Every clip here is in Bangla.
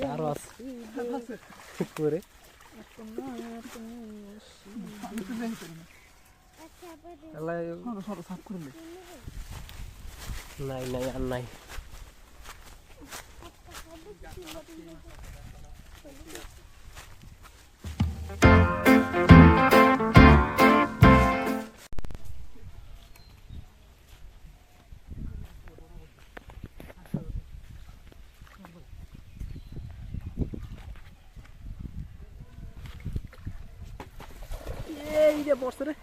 আরো আছে করে নাই নাই আর নাই পড়ছে রে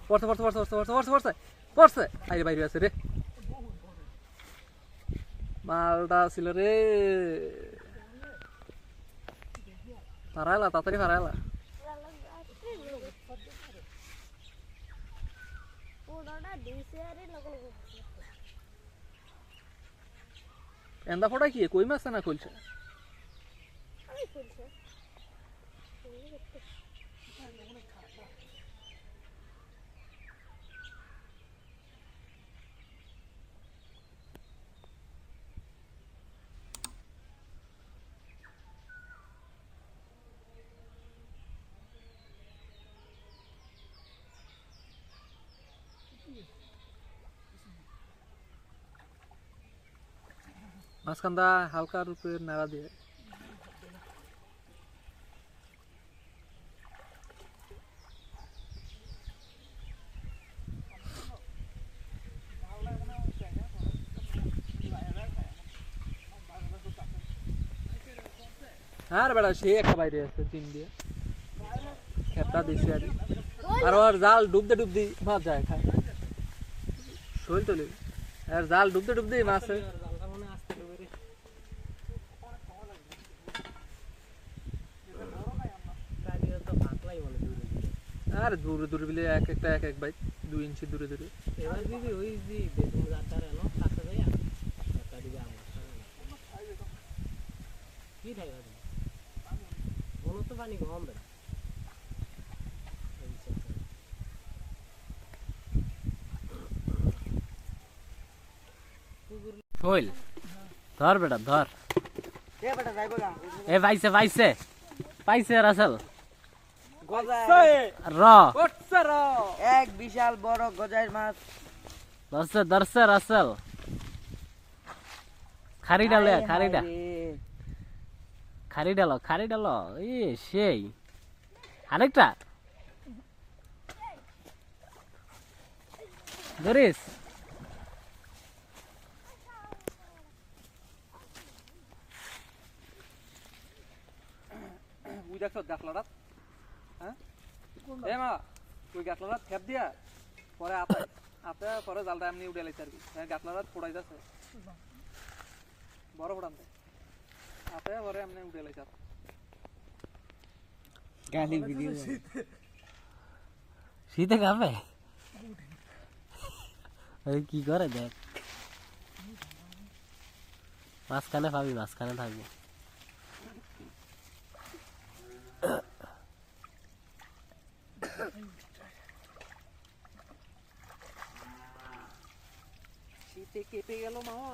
পড়ছে পড়ছে পড়ছে পড়ছে পড়ছে পড়ছে পড়ছে পড়ছে বাইরে বাইরে আছে রে মালটা ছিল রে ফারাইলা তাড়াতাড়ি ফারাইলা এন্দা ফোটা কি কই মাছ না খুলছে মাঝখানটা হালকা রূপে নাড়া দিয়ে আর বেড়া সে একটা বাইরে আছে তিন দিয়ে খেপটা দিছে আর ওর জাল ডুবতে ডুবতে মাছ যায় খায় শৈল তোলে আর জাল ডুবতে ডুবতে মাছ আর দূরে দূরে বিলে এক একটা এক এক বাইক 2 ইঞ্চি দূরে দূরে এবার দিদি ওই যে বেতন যাত্রা এলো কাছে যাই টাকা দিবে আমার কি থাকে বলো তো পানি কম দেয় শৈল ধর বেটা ধর এ বেটা যাইবো গা এ ভাইছে ভাইছে পাইছে রাসেল এক বিশাল বড় গজাইর মাছ ধরছে ধরছে রাসেল খারি ডালে খারি ডালো এ সেই আরেকটা ধরিস ওই দেখছো গাছলাটা হ্যাঁ এ মা ওই গাছলাটা খেপ দিয়া পরে আপে আপে পরে জালটা এমনি উঠে লাইছে আর কি গাছলাটা ফোড়াই যাচ্ছে বড় ফোড়ানতে আপে পরে এমনি উঠে লাইছে গালি ভিডিও শীতে খাবে কি করে দেখ মাঝখানে পাবি মাঝখানে থাকবো শীতে কেঁপে গেল মামা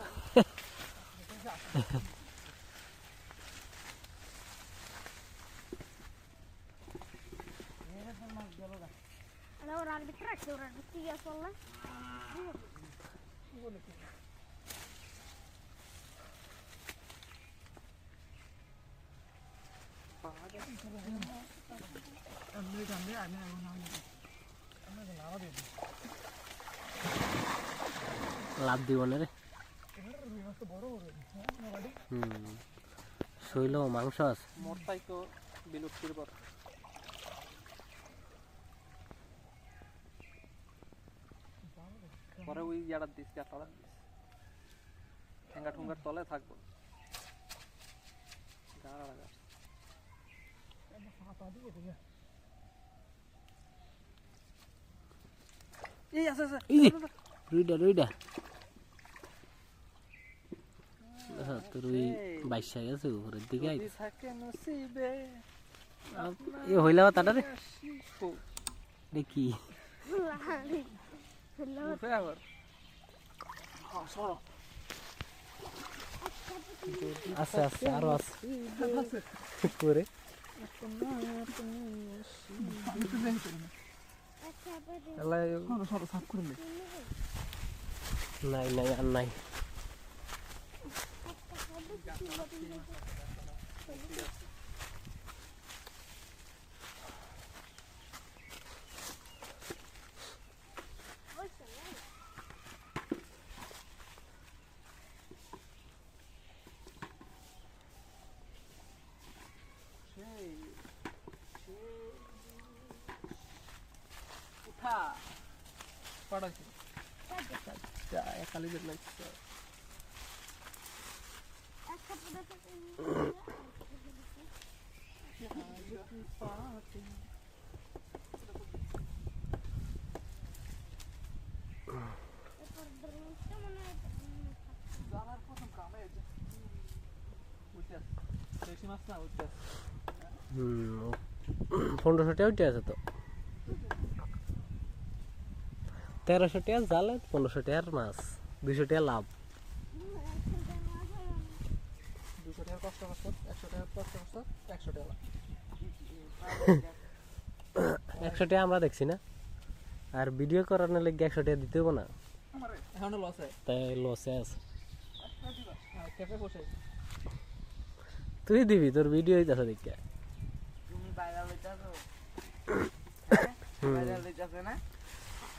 লাভ দিব না রে শৈল মাংস আছে মোরটাই তো বিলুপ্তির পর পরে ওই ইয়াটা দিস গাছটা দিস ঠেঙ্গা ঠুঙ্গার তলে থাকবো গাড়া গাছ এই আছে আছে রুইডা তোর ওই বাইশা গেছে উপরের দিকে এ হইলা তাটারে দেখি আছে আছে আরো আছে করে নাই নাই আর নাই উঠা পাড়াছি খালি লাগছে জানার প্রথম কামে উঠে দেশি মাছ না উঠে 1500 টাকা উঠে আছে তো 1300 টাকা জালে 1500 টাকার মাছ 200 টাকা লাভ 200 টাকা কষ্ট করছো 100 টাকা কষ্ট করছো 100 টাকা 100 টাকা আমরা দেখছি না আর ভিডিও করানোর লাগি 100 টাকা দিতে হবে না আমার এখনো লস হয় তাই লসে আছে ক্যাফে বসে তুই দিবি তোর ভিডিও হইতাছে দেখে তুমি ভাইরাল হইতাছো ভাইরাল হইতাছে না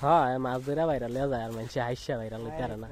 হ্যাঁ মাছ ধরা ভাইরাল হয়ে যায় আর মানুষ হাইসা ভাইরাল হইতে পারে না